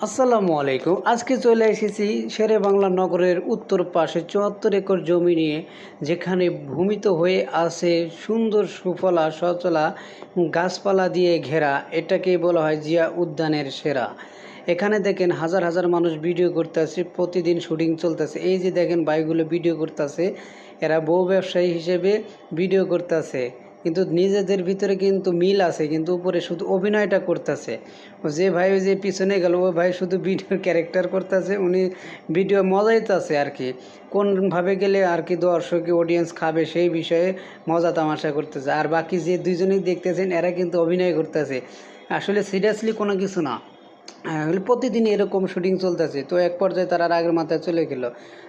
আসসালামু আলাইকুম। আজকে চলে এসেছি শেরেবাংলা নগরের উত্তর পাশে ৭৪ একর জমি নিয়ে, যেখানে ভূমিত হয়ে আছে সুন্দর সুফলা সচলা গাছপালা দিয়ে ঘেরা। এটাকে বলা হয় জিয়া উদ্যানের সেরা। এখানে দেখেন হাজার হাজার মানুষ ভিডিও করতেছে, প্রতিদিন শুটিং চলতেছে। এই যে দেখেন ভাইগুলো ভিডিও করতেছে, এরা বউ ব্যবসায়ী হিসেবে ভিডিও করতেছে, কিন্তু নিজেদের ভিতরে কিন্তু মিল আছে, কিন্তু উপরে শুধু অভিনয়টা করতেছে। যে ভাই ওই যে পিছনে গেল, ওই ভাই শুধু ভিডিওর ক্যারেক্টার করতেছে, উনি ভিডিও মজাইতেছে আর কি, কোনভাবে গেলে আর কি দর্শক অডিয়েন্স খাবে সেই বিষয়ে মজা তামাশা করতেছে। আর বাকি যে দুইজনেই দেখতেছেন, এরা কিন্তু অভিনয় করতেছে, আসলে সিরিয়াসলি কোনো কিছু না। প্রতিদিন এরকম শুটিং চলতেছে। তো এক পর্যায়ে তারা রাগের মাথায় চলে গেল।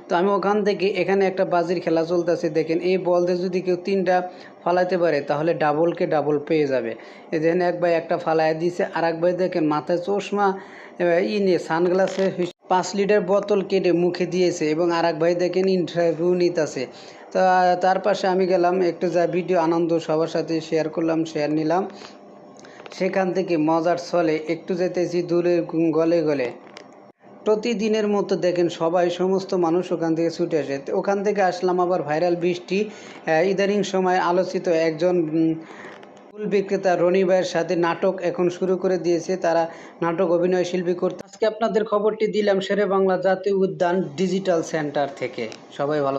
তো আমি ওখান থেকে এখানে একটা বাজির খেলা চলতেছে, দেখেন এই বল দিয়ে যদি কেউ 3টা ফালাইতে পারে তাহলে ডাবলকে ডাবল পেয়ে যাবে। এই দেখেন এক ভাই একটা ফালাই দিয়েছে, আর এক ভাই দেখেন মাথায় চশমা নিয়ে সানগ্লাসে 5 লিটার বোতল কেটে মুখে দিয়েছে, এবং আর এক ভাই দেখেন ইন্টারভিউ নিতেছে। তা তার পাশে আমি গেলাম, একটু যা ভিডিও আনন্দ সবার সাথে শেয়ার করলাম, শেয়ার নিলাম। সেখান থেকে মজার ছলে একটু যেতেছি দূরের গলে গলে। প্রতিদিনের মতো দেখেন সবাই সমস্ত মানুষ ওখান থেকে ছুটে আসে। তো ওখান থেকে আসলাম আবার ভাইরাল বৃষ্টি, ইদানিং সময় আলোচিত একজন ফুল বিক্রেতা রনি ভাইয়ের সাথে নাটক এখন শুরু করে দিয়েছে। তারা নাটক অভিনয় শিল্পী করতে। আজকে আপনাদের খবরটি দিলাম শেরেবাংলা জাতীয় উদ্যান ডিজিটাল সেন্টার থেকে। সবাই ভালো।